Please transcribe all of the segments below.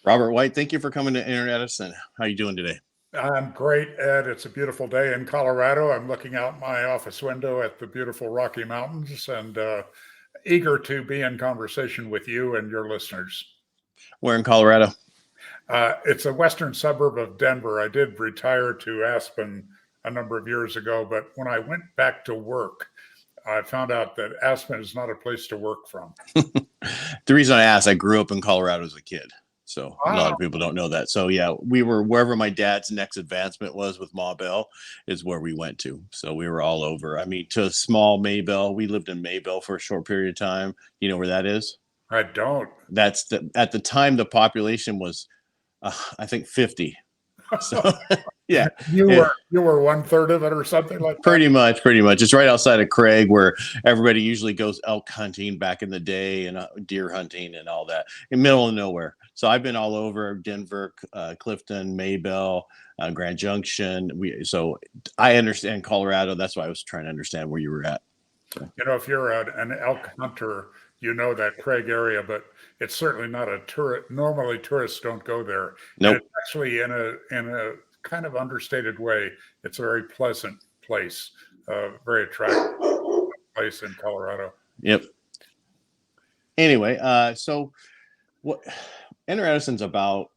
Robert White, thank you for coming to Inner Edison. How are you doing today? I'm great, Ed. It's a beautiful day in Colorado. I'm looking out my office window at the beautiful Rocky Mountains and eager to be in conversation with you and your listeners. We're in Colorado. It's a western suburb of Denver. I did retire to Aspen a number of years ago, but when I went back to work, I found out that Aspen is not a place to work from. The reason I asked, I grew up in Colorado as a kid. So a lot Wow. of people don't know that. So yeah, we were wherever my dad's next advancement was with Ma Bell is where we went to. So we were all over. I mean, to a small Maybell. We lived in Maybell for a short period of time. You know where that is? I don't. At the time the population was I think 50. So yeah, You yeah. were you were one third of it or something like that. Pretty much. It's right outside of Craig, where everybody usually goes elk hunting back in the day and deer hunting and all that, in the middle of nowhere. So I've been all over Denver, Clifton, Maybell, Grand Junction. So I understand Colorado. That's why I was trying to understand where you were at. So. If you're an elk hunter, you know that Craig area, but it's certainly not a tourist. Normally, tourists don't go there, and Nope. it's actually in a kind of understated way. It's a very pleasant place, very attractive place in Colorado. Yep. Anyway, so what Inner Edison's about,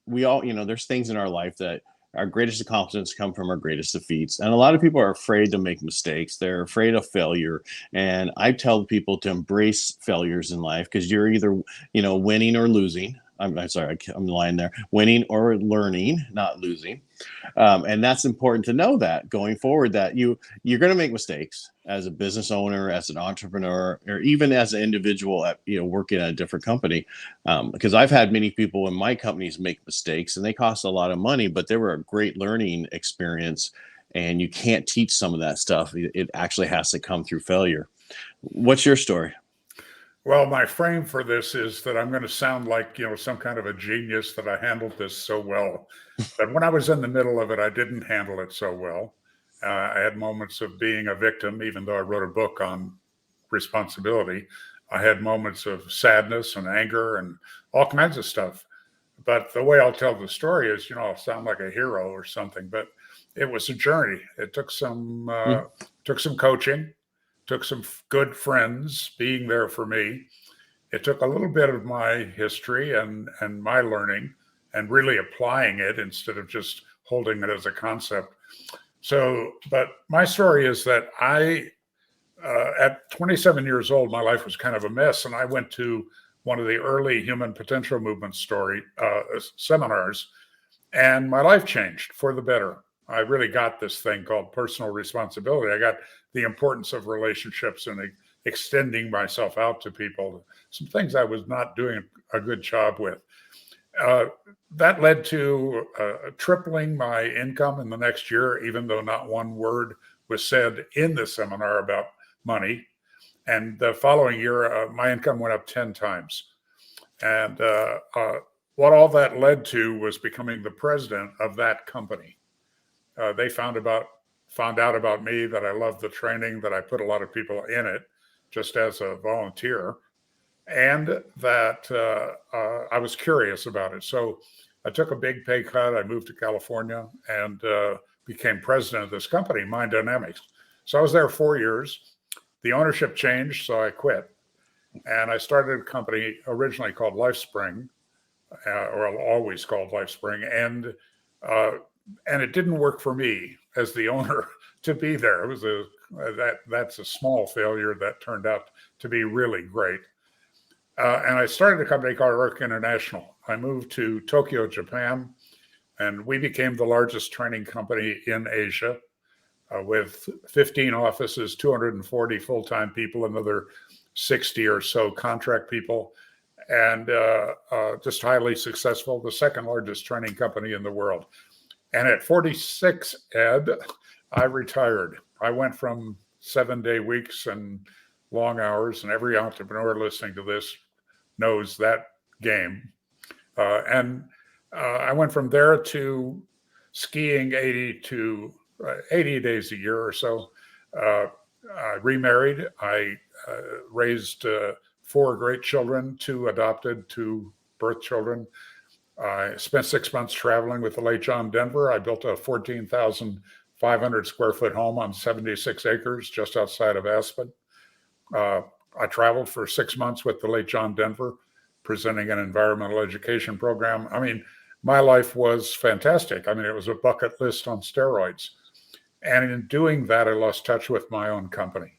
we all, there's things in our life that our greatest accomplishments come from our greatest defeats. And a lot of people are afraid to make mistakes. They're afraid of failure. And I tell people to embrace failures in life because you're either, winning or losing. I'm sorry, I'm lying there. Winning or learning, not losing. And that's important to know that going forward, that you're going to make mistakes as a business owner, as an entrepreneur, or even as an individual at, working at a different company. Because I've had many people in my companies make mistakes and they cost a lot of money, but they were a great learning experience. And you can't teach some of that stuff. It actually has to come through failure. What's your story? Well, my frame for this is that I'm going to sound like some kind of a genius that I handled this so well. But when I was in the middle of it, I didn't handle it so well. I had moments of being a victim, even though I wrote a book on responsibility. I had moments of sadness and anger and all kinds of stuff. But the way I'll tell the story is, I'll sound like a hero or something. But it was a journey. It took some coaching, took some good friends being there for me. It took a little bit of my history and my learning and really applying it instead of just holding it as a concept. So, but my story is that at 27 years old, my life was kind of a mess, and I went to one of the early human potential movement seminars, and my life changed for the better. I really got this thing called personal responsibility. I got the importance of relationships and extending myself out to people, some things I was not doing a good job with. That led to tripling my income in the next year, even though not one word was said in the seminar about money. And the following year, my income went up 10 times. And what all that led to was becoming the president of that company. They found out about me, that I loved the training, that I put a lot of people in it just as a volunteer, and that I was curious about it. So I took a big pay cut. I moved to California and became president of this company, Mind Dynamics. So I was there 4 years. The ownership changed, so I quit. And I started a company originally called LifeSpring, or always called LifeSpring. And it didn't work for me as the owner to be there. It was that's a small failure that turned out to be really great. And I started a company called Work International. I moved to Tokyo, Japan, and we became the largest training company in Asia, with 15 offices, 240 full-time people, another 60 or so contract people, and just highly successful, the second largest training company in the world. And at 46, Ed, I retired. I went from 7-day weeks and long hours, and every entrepreneur listening to this knows that game. And I went from there to skiing 80 days a year or so. I remarried. I raised 4 great children, 2 adopted, 2 birth children. I spent 6 months traveling with the late John Denver. I built a 14,500 square foot home on 76 acres just outside of Aspen. I traveled for 6 months with the late John Denver, presenting an environmental education program. I mean, my life was fantastic. I mean, it was a bucket list on steroids. And in doing that, I lost touch with my own company.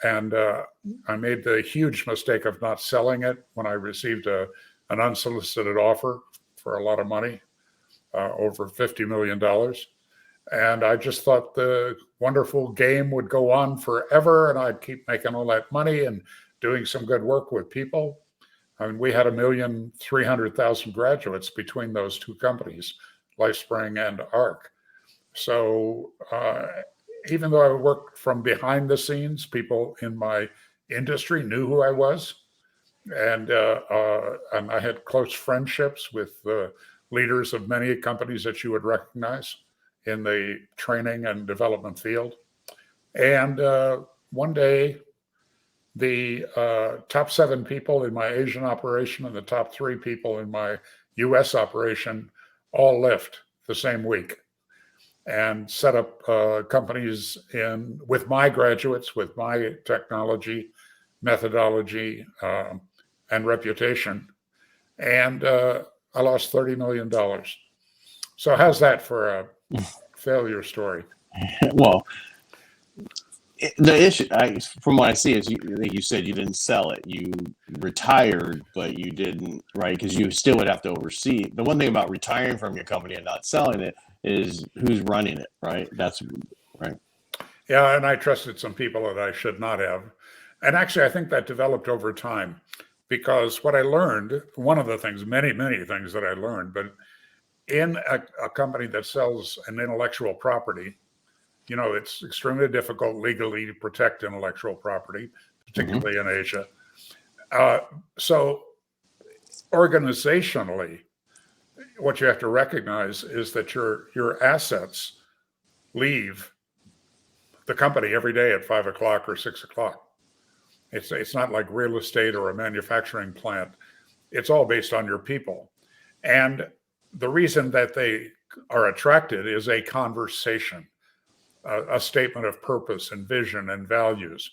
And I made the huge mistake of not selling it when I received an unsolicited offer for a lot of money, over $50 million. And I just thought the wonderful game would go on forever and I'd keep making all that money and doing some good work with people. I mean, we had 1,300,000 graduates between those two companies, LifeSpring and ARC. So even though I worked from behind the scenes, people in my industry knew who I was. And I had close friendships with the leaders of many companies that you would recognize in the training and development field. And one day, the top 7 people in my Asian operation and the top 3 people in my US operation all left the same week and set up companies with my graduates, with my technology, methodology, and reputation. And I lost $30 million. So how's that for a failure story? Well, the issue, from what I see, is you said you didn't sell it. You retired, but you didn't, right? Because you still would have to oversee. The one thing about retiring from your company and not selling it is who's running it, right? That's right. Yeah, and I trusted some people that I should not have. And actually, I think that developed over time because what I learned, one of the things, many things that I learned, but in a company that sells an intellectual property, it's extremely difficult legally to protect intellectual property, particularly in Asia. So organizationally, what you have to recognize is that your assets leave the company every day at 5 o'clock or 6 o'clock. It's not like real estate or a manufacturing plant. It's all based on your people. And the reason that they are attracted is a conversation, a statement of purpose and vision and values.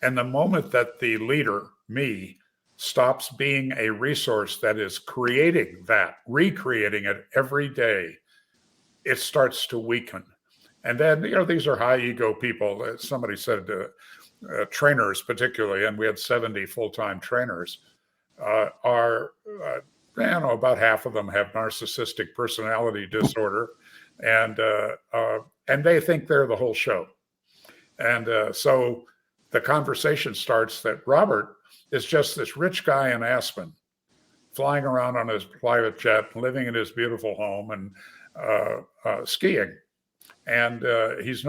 And the moment that the leader, me, stops being a resource that is creating that, recreating it every day, it starts to weaken. And then, these are high ego people. Somebody said trainers particularly, and we had 70 full-time trainers, are about half of them have narcissistic personality disorder, and they think they're the whole show. And so the conversation starts that Robert is just this rich guy in Aspen, flying around on his private jet, living in his beautiful home, and skiing. And he's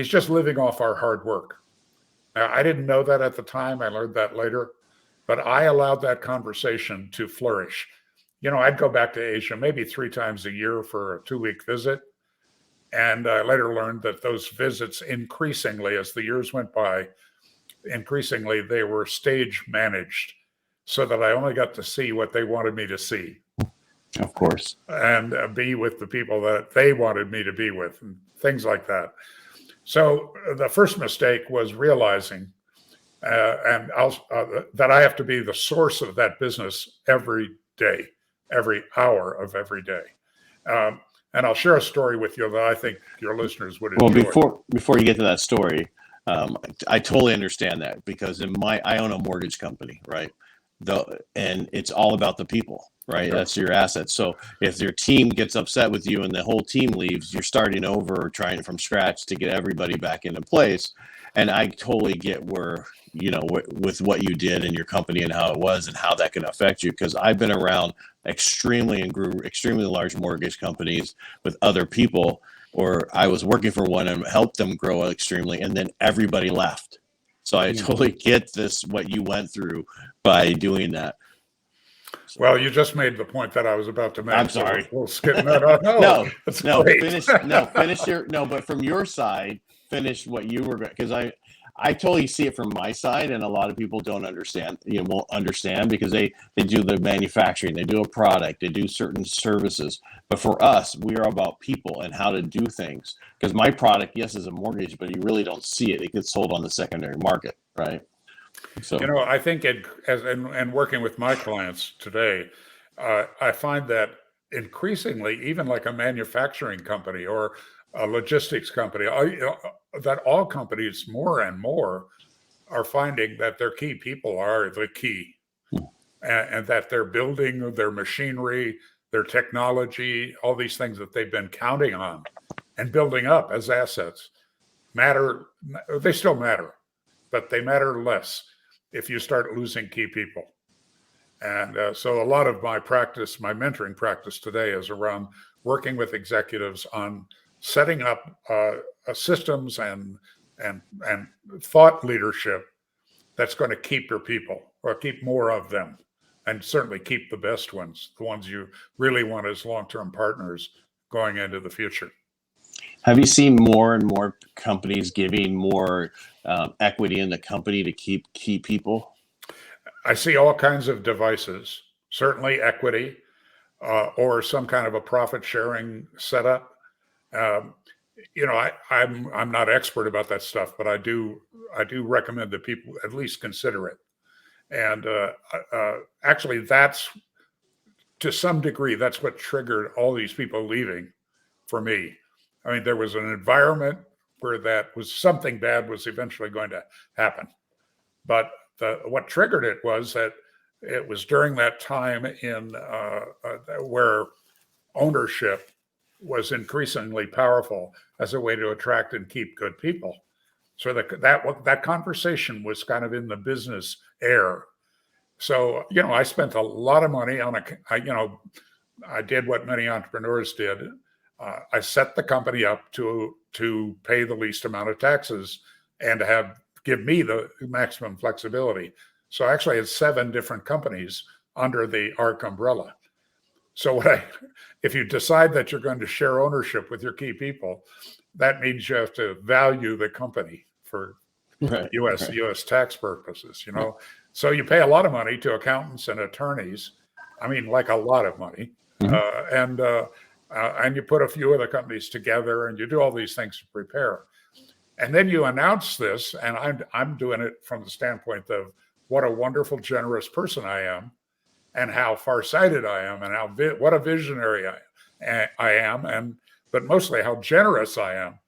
just living off our hard work. Now, I didn't know that at the time. I learned that later. But I allowed that conversation to flourish. I'd go back to Asia maybe 3 times a year for a 2-week visit. And I later learned that those visits increasingly, as the years went by, they were stage managed so that I only got to see what they wanted me to see. Of course. And be with the people that they wanted me to be with, and things like that. So the first mistake was realizing that I have to be the source of that business every day, every hour of every day. And I'll share a story with you that I think your listeners would enjoy. Well, before you get to that story, I totally understand that because I own a mortgage company, right? And it's all about the people, right? Yep. That's your asset. So if your team gets upset with you and the whole team leaves, you're starting over or trying from scratch to get everybody back into place. And I totally get where, with what you did in your company and how it was and how that can affect you. Because I've been around extremely large mortgage companies with other people, or I was working for one and helped them grow extremely, and then everybody left. So I totally get what you went through by doing that. Well, you just made the point that I was about to make. I'm sorry. We'll skip that. But from your side, finish what you were, because I totally see it from my side, and a lot of people don't understand. Won't understand because they do the manufacturing, they do a product, they do certain services. But for us, we are about people and how to do things. Because my product, yes, is a mortgage, but you really don't see it. It gets sold on the secondary market, right? So I think and working with my clients today, I find that increasingly, even like a manufacturing company or a logistics company, that all companies more and more are finding that their key people are the key, and that they're building their machinery, their technology, all these things that they've been counting on and building up as assets matter. They still matter, but they matter less if you start losing key people. And so a lot of my practice, my mentoring practice today is around working with executives on setting up systems and thought leadership that's going to keep your people or keep more of them, and certainly keep the best ones, the ones you really want as long-term partners going into the future. have you seen more and more companies giving more equity in the company to keep key people? I see all kinds of devices, certainly equity, or some kind of a profit sharing setup. Um, I'm not expert about that stuff, but I do recommend that people at least consider it. And actually, that's to some degree that's what triggered all these people leaving for me. I mean, there was an environment where that was something bad was eventually going to happen, but what triggered it was that it was during that time in where ownership was increasingly powerful as a way to attract and keep good people. So that conversation was kind of in the business air. So I spent a lot of money on I did what many entrepreneurs did. I set the company up to pay the least amount of taxes and to give me the maximum flexibility. So I actually had 7 different companies under the ARC umbrella. So if you decide that you're going to share ownership with your key people, that means you have to value the company for U.S. tax purposes. So you pay a lot of money to accountants and attorneys. I mean, like a lot of money, and you put a few of the companies together, and you do all these things to prepare. And then you announce this, and I'm doing it from the standpoint of what a wonderful, generous person I am, and how farsighted I am, and what a visionary I am, but mostly how generous I am.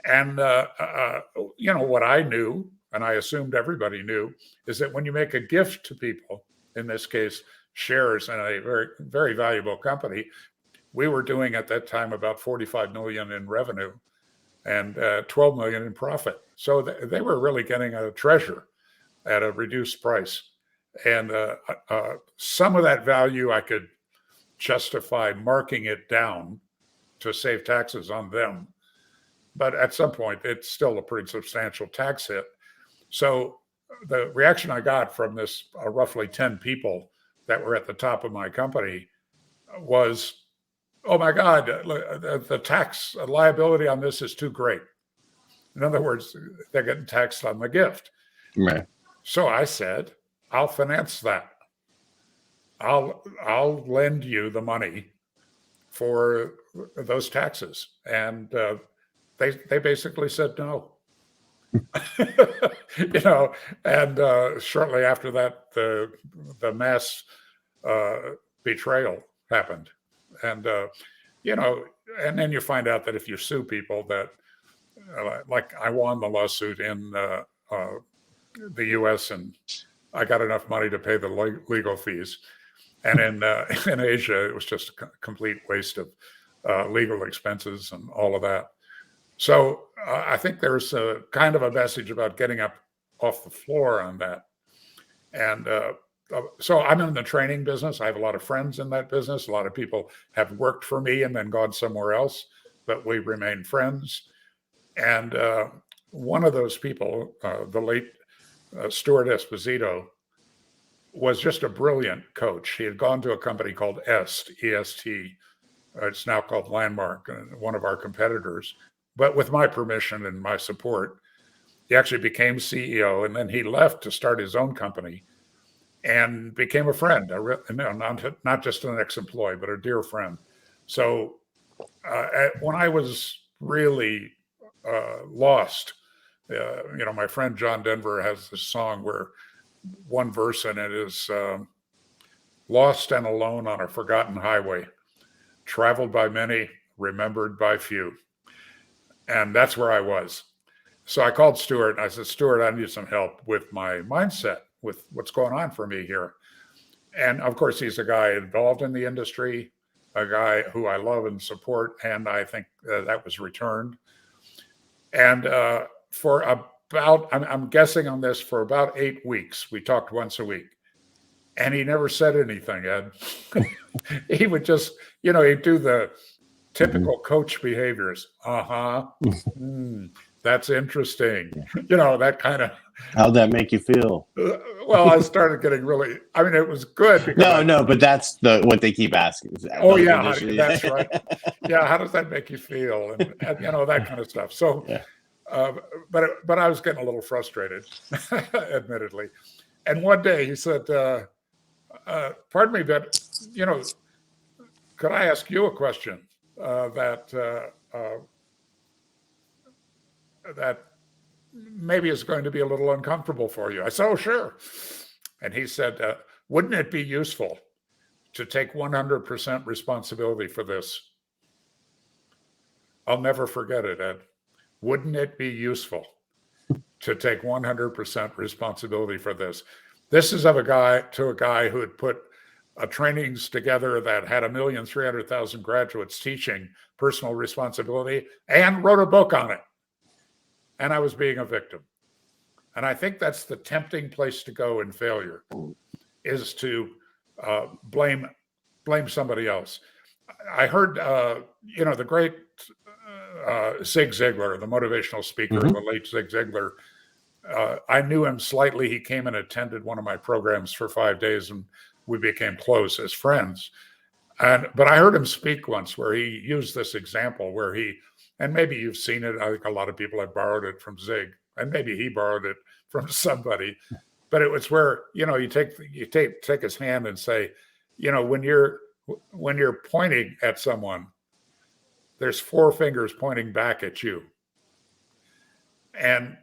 And what I knew, and I assumed everybody knew, is that when you make a gift to people, in this case, shares in a very, very valuable company, we were doing at that time about 45 million in revenue and 12 million in profit. So they were really getting a treasure at a reduced price. And some of that value I could justify marking it down to save taxes on them. But at some point, it's still a pretty substantial tax hit. So the reaction I got from this roughly 10 people that were at the top of my company was, oh my God, the tax liability on this is too great. In other words, they're getting taxed on the gift. Right. So I said, I'll finance that. I'll lend you the money for those taxes. And they basically said no. And shortly after that, the mass betrayal happened. And and then you find out that if you sue people, that like I won the lawsuit in the U.S. and I got enough money to pay the legal fees. And in Asia, it was just a complete waste of legal expenses and all of that. So I think there's a kind of a message about getting up off the floor on that. And so I'm in the training business. I have a lot of friends in that business. A lot of people have worked for me and then gone somewhere else, but we remain friends. And one of those people, the late Stuart Esposito, was just a brilliant coach. He had gone to a company called EST. It's now called Landmark, one of our competitors, but with my permission and my support. He actually became CEO, and then he left to start his own company and became a friend, not just an ex-employee, but a dear friend. So when I was really lost, my friend John Denver has this song where one verse in it is lost and alone on a forgotten highway, traveled by many, remembered by few. And that's where I was. So I called Stuart and I said, Stuart, I need some help with my mindset, with what's going on for me here. And of course, he's a guy involved in the industry, a guy who I love and support. And I think that was returned. And for about, I'm guessing on this, for about 8 weeks, we talked once a week. And he never said anything, Ed. He would just, he'd do the typical coach behaviors. That's interesting. That kind of. How'd that make you feel? Well, I started getting really, it was good. No, but that's what they keep asking. Oh, yeah, that's right. Yeah, how does that make you feel? And that kind of stuff. So, yeah. But I was getting a little frustrated, admittedly. And one day he said, pardon me, but, could I ask you a question that maybe is going to be a little uncomfortable for you? I said, oh, sure. And he said, wouldn't it be useful to take 100% responsibility for this? I'll never forget it, Ed. Wouldn't it be useful to take 100% responsibility for this? This is of a guy who had put trainings together that had 1,300,000 graduates teaching personal responsibility and wrote a book on it. And I was being a victim. And I think that's the tempting place to go in failure, is to blame somebody else. I heard, the great Zig Ziglar, the motivational speaker, the late Zig Ziglar. I knew him slightly. He came and attended one of my programs for 5 days, and we became close as friends. But I heard him speak once where he used this example where and maybe you've seen it. I think a lot of people have borrowed it from Zig, and maybe he borrowed it from somebody. But it was where you take his hand and say, when you're pointing at someone, there's 4 fingers pointing back at you, and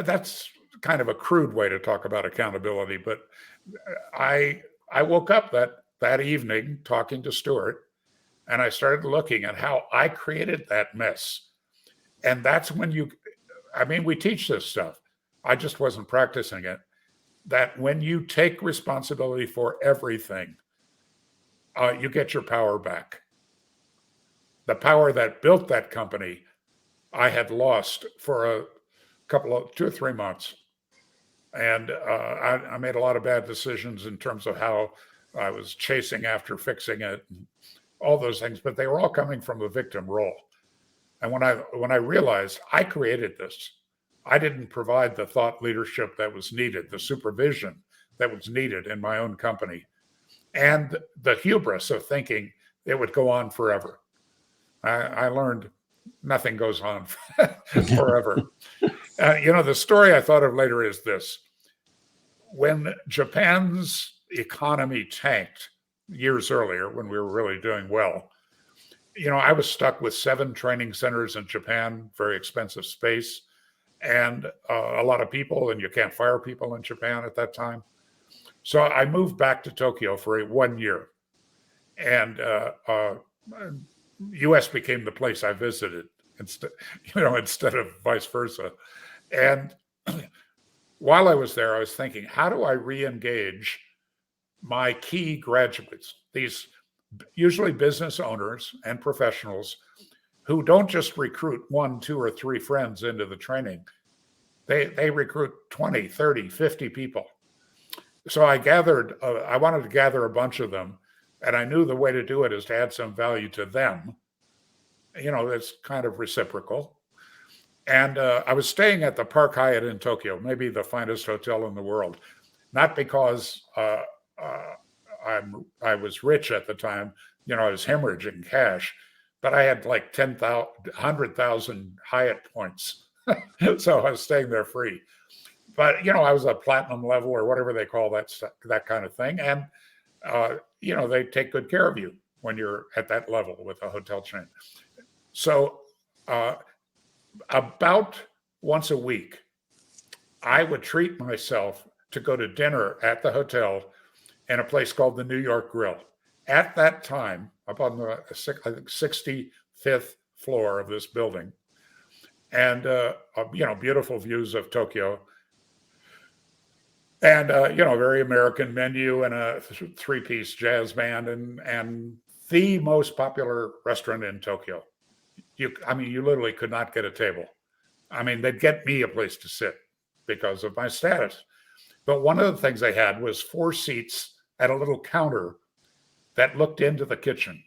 that's kind of a crude way to talk about accountability. But I woke up that evening talking to Stuart. And I started looking at how I created that mess. And that's when we teach this stuff. I just wasn't practicing it. That when you take responsibility for everything, you get your power back. The power that built that company, I had lost for a couple of 2 or 3 months. And I made a lot of bad decisions in terms of how I was chasing after fixing it. All those things, but they were all coming from a victim role. And when I realized I created this, I didn't provide the thought leadership that was needed, the supervision that was needed in my own company, and the hubris of thinking it would go on forever. I learned nothing goes on forever. The story I thought of later is this. When Japan's economy tanked years earlier, when we were really doing well, I was stuck with 7 training centers in Japan, very expensive space, and a lot of people, and you can't fire people in Japan at that time. So I moved back to Tokyo for 1 year, and U.S. became the place I visited instead of vice versa. And while I was there, I was thinking, how do I re-engage my key graduates, these usually business owners and professionals who don't just recruit 1, 2, or 3 friends into the training. They recruit 20, 30, 50 people. So I wanted to gather a bunch of them, and I knew the way to do it is to add some value to them. That's kind of reciprocal. And I was staying at the Park Hyatt in Tokyo, maybe the finest hotel in the world, not because I was rich at the time, I was hemorrhaging cash, but I had like 100,000 Hyatt points. So I was staying there free. But I was a platinum level or whatever they call that kind of thing, and they take good care of you when you're at that level with a hotel chain. So about once a week, I would treat myself to go to dinner at the hotel in a place called the New York Grill. At that time, up on the 65th floor of this building, and beautiful views of Tokyo, and very American menu and a three-piece jazz band, and the most popular restaurant in Tokyo. You literally could not get a table. They'd get me a place to sit because of my status. But one of the things they had was 4 seats at a little counter that looked into the kitchen.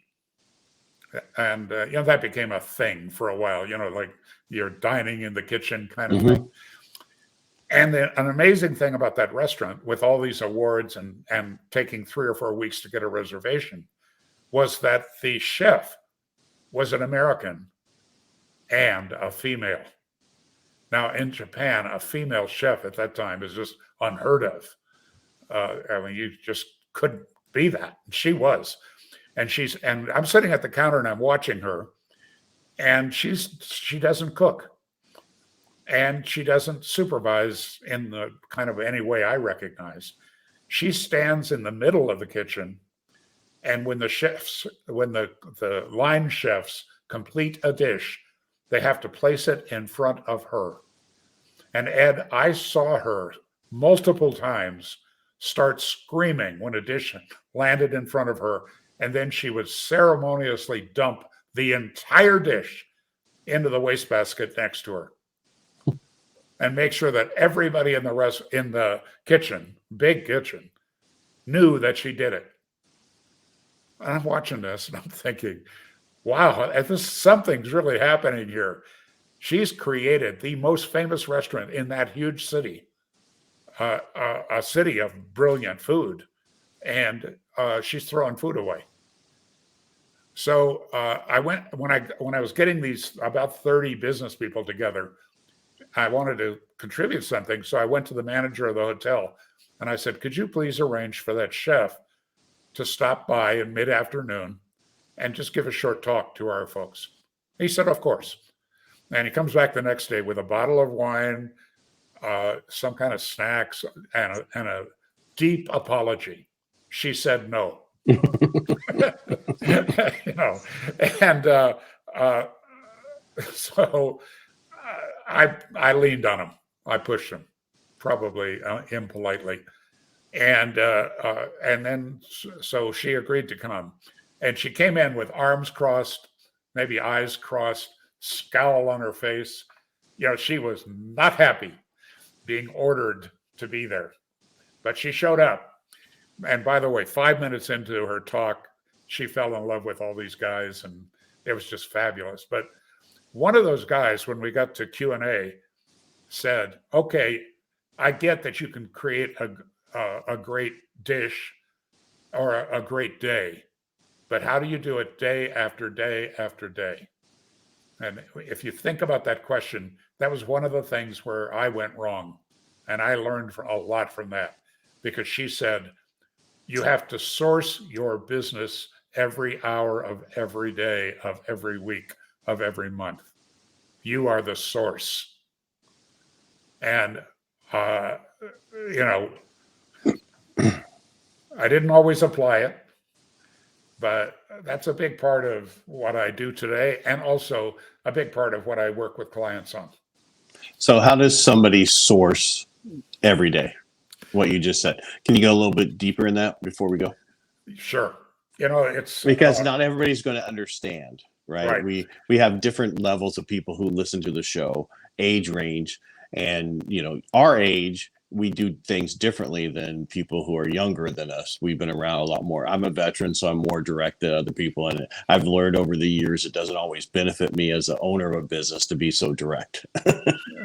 And, that became a thing for a while, like you're dining in the kitchen kind of thing. And an amazing thing about that restaurant, with all these awards and taking 3 or 4 weeks to get a reservation, was that the chef was an American and a female. Now, in Japan, a female chef at that time is just unheard of. You just couldn't be that. She was. And I'm sitting at the counter and I'm watching her, and she doesn't cook. And she doesn't supervise in the kind of any way I recognize. She stands in the middle of the kitchen, and when the line chefs complete a dish, they have to place it in front of her. And Ed, I saw her multiple times start screaming when a dish landed in front of her, and then she would ceremoniously dump the entire dish into the wastebasket next to her, and make sure that everybody in the kitchen, big kitchen, knew that she did it. And I'm watching this and I'm thinking, wow, something's really happening here. She's created the most famous restaurant in that huge city, a city of brilliant food, and she's throwing food away. So I went when I was getting these about 30 business people together. I wanted to contribute something, so I went to the manager of the hotel and I said, "Could you please arrange for that chef to stop by in mid-afternoon and just give a short talk to our folks?" He said, "Of course." And he comes back the next day with a bottle of wine, some kind of snacks, and a deep apology. She said no. So I leaned on him. I pushed him, probably impolitely, and then so she agreed to come, and she came in with arms crossed, maybe eyes crossed, scowl on her face. She was not happy being ordered to be there, but she showed up. And by the way, 5 minutes into her talk, she fell in love with all these guys, and it was just fabulous. But one of those guys, when we got to Q&A, said, "Okay, I get that you can create a great dish or a great day, but how do you do it day after day after day?" And if you think about that question, that was one of the things where I went wrong. And I learned a lot from that, because she said, you have to source your business every hour of every day of every week of every month. You are the source. And, I didn't always apply it, but that's a big part of what I do today, and also a big part of what I work with clients on. So how does somebody source every day what you just said? Can you go a little bit deeper in that before we go? Sure. It's because not everybody's going to understand, right? We have different levels of people who listen to the show, age range, and our age, we do things differently than people who are younger than us. We've been around a lot more. I'm a veteran, so I'm more direct than other people, and I've learned over the years it doesn't always benefit me as an owner of a business to be so direct.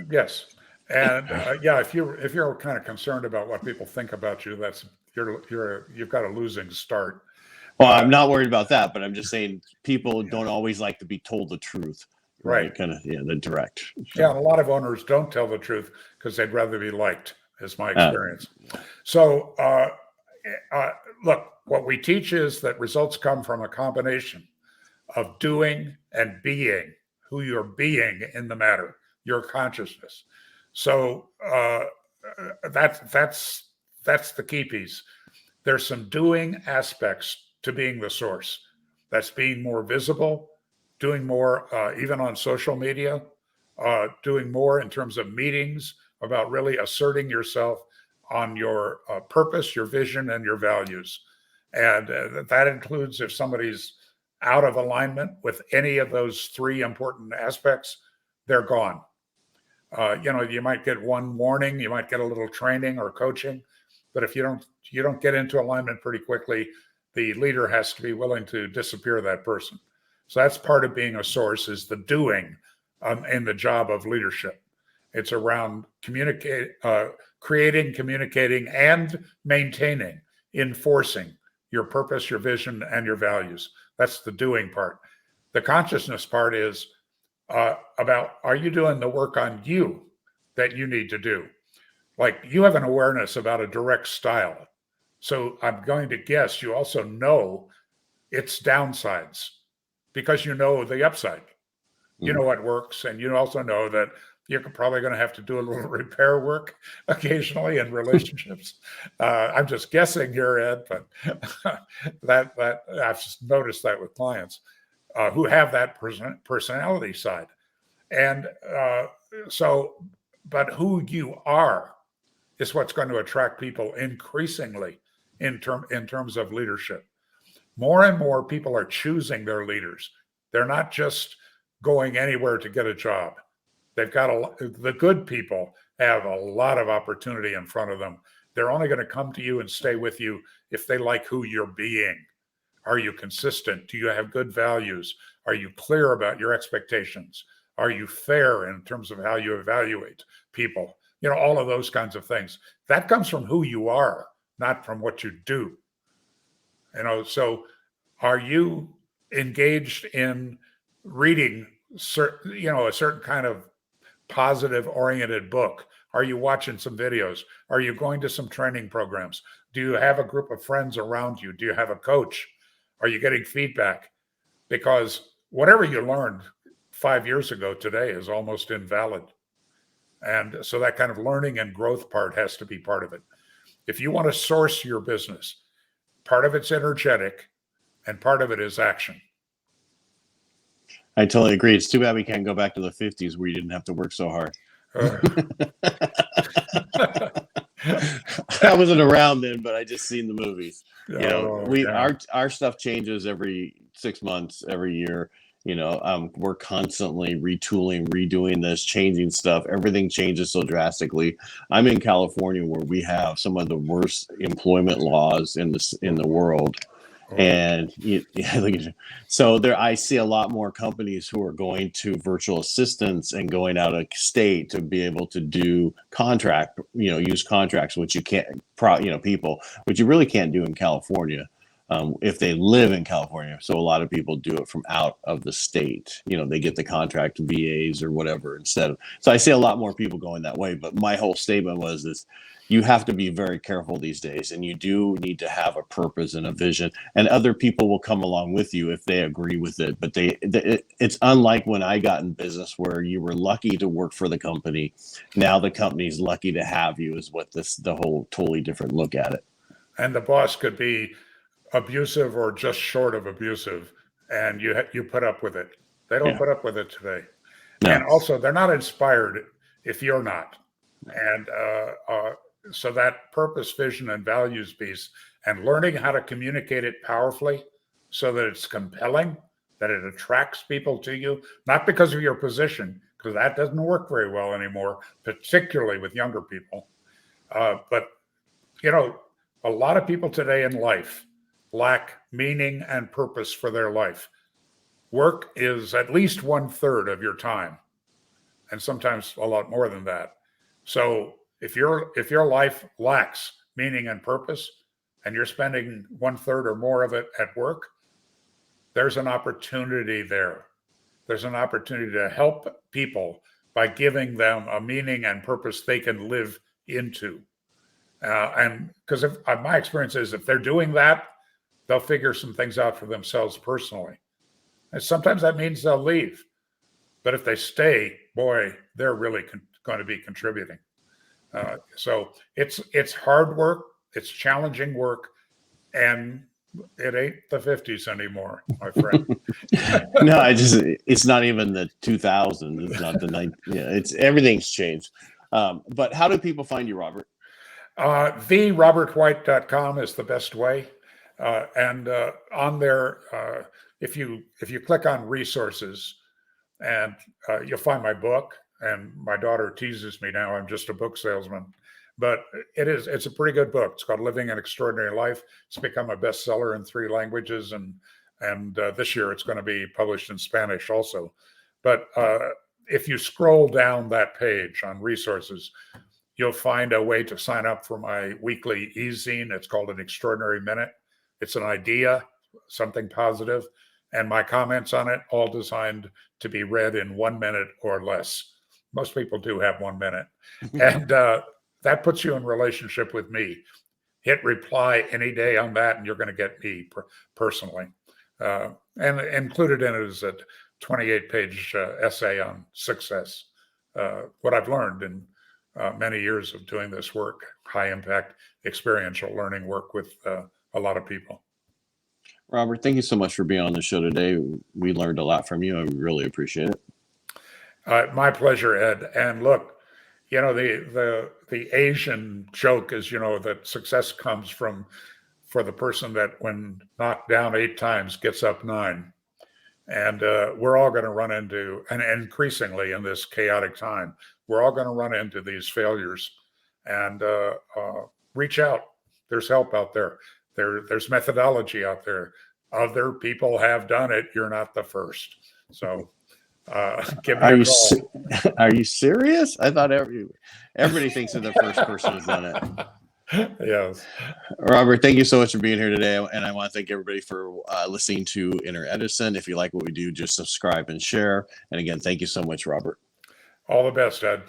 Yes. And if you're kind of concerned about what people think about you, you've got a losing start. Well, I'm not worried about that, but I'm just saying people don't always like to be told the truth. Right. Kind of, the direct. Yeah, and a lot of owners don't tell the truth because they'd rather be liked, is my Uh, experience. So, look, what we teach is that results come from a combination of doing and being, who you're being in the matter, your consciousness. So that's the key piece. There's some doing aspects to being the source. That's being more visible, doing more even on social media, doing more in terms of meetings about really asserting yourself on your purpose, your vision, and your values. And that includes if somebody's out of alignment with any of those three important aspects, they're gone. You might get one warning, you might get a little training or coaching, but if you don't get into alignment pretty quickly, the leader has to be willing to disappear that person. So that's part of being a source, is the doing in the job of leadership. It's around creating, communicating, and maintaining, enforcing your purpose, your vision, and your values. That's the doing part. The consciousness part is about, are you doing the work on you that you need to do? Like, you have an awareness about a direct style. So I'm going to guess you also know its downsides because you know the upside. You know what works, and you also know that you're probably going to have to do a little repair work occasionally in relationships. I'm just guessing here, Ed, but that I've just noticed that with clients who have that personality side. And but who you are is what's going to attract people increasingly in terms of leadership. More and more people are choosing their leaders. They're not just going anywhere to get a job. They've got the good people have a lot of opportunity in front of them. They're only going to come to you and stay with you if they like who you're being. Are you consistent? Do you have good values? Are you clear about your expectations? Are you fair in terms of how you evaluate people? All of those kinds of things. That comes from who you are, not from what you do. So are you engaged in reading a certain kind of positive oriented book? Are you watching some videos? Are you going to some training programs? Do you have a group of friends around you? Do you have a coach? Are you getting feedback? Because whatever you learned 5 years ago today is almost invalid. And so that kind of learning and growth part has to be part of it. If you want to source your business, part of it's energetic and part of it is action. I totally agree. It's too bad we can't go back to the 50s where you didn't have to work so hard. I wasn't around then, but I just seen the movies. Our stuff changes every 6 months, every year. We're constantly retooling, redoing this, changing stuff. Everything changes so drastically. I'm in California, where we have some of the worst employment laws in the world. And so there, I see a lot more companies who are going to virtual assistants and going out of state to be able to do use contracts, which you can't, people, which you really can't do in California if they live in California. So a lot of people do it from out of the state. They get the contract VAs or whatever instead of. So I see a lot more people going that way. But my whole statement was this. You have to be very careful these days, and you do need to have a purpose and a vision, and other people will come along with you if they agree with it. But it's unlike when I got in business, where you were lucky to work for the company. Now the company's lucky to have you, is what the whole totally different look at it. And the boss could be abusive or just short of abusive, and you put up with it. They don't put up with it today. No. And also, they're not inspired if you're not. And so that purpose, vision, and values piece, and learning how to communicate it powerfully so that it's compelling, that it attracts people to you, not because of your position, because that doesn't work very well anymore, particularly with younger people. But a lot of people today in life lack meaning and purpose for their life. Work is at least 1/3 of your time, and sometimes a lot more than that. So if your life lacks meaning and purpose, and you're spending 1/3 or more of it at work, there's an opportunity there. there's an opportunity to help people by giving them a meaning and purpose they can live into. And because my experience is if they're doing that, they'll figure some things out for themselves personally. And sometimes that means they'll leave. But if they stay, boy, they're really going to be contributing. So it's hard work, it's challenging work, and it ain't the 50s anymore, my friend. No, it's not even the 2000s. It's not the 90s. Yeah, everything's changed. But how do people find you, Robert? TheRobertWhite.com is the best way. And on there, if you click on resources, and you'll find my book. And my daughter teases me now, I'm just a book salesman. But it's a pretty good book. It's called Living an Extraordinary Life. It's become a bestseller in 3 languages. And this year it's going to be published in Spanish also. But if you scroll down that page on resources, you'll find a way to sign up for my weekly e-zine. It's called An Extraordinary Minute. It's an idea, something positive, and my comments on it, all designed to be read in 1 minute or less. Most people do have 1 minute. And that puts you in relationship with me. Hit reply any day on that, and you're going to get me personally. And included in it is a 28-page essay on success, what I've learned in many years of doing this work, high impact experiential learning work with a lot of people. Robert, thank you so much for being on the show today. We learned a lot from you. I really appreciate it. My pleasure, Ed. And look, the Asian joke is, that success comes for the person that when knocked down 8 times gets up 9. And we're all going to run into, and increasingly in this chaotic time, we're all going to run into these failures. And reach out. There's help out there. There's methodology out there. Other people have done it. You're not the first. So give me a call. Are you serious? I thought everybody thinks they're the first person who's done it. Yes. Robert, thank you so much for being here today. And I want to thank everybody for listening to Inner Edison. If you like what we do, just subscribe and share. And again, thank you so much, Robert. All the best, Ed.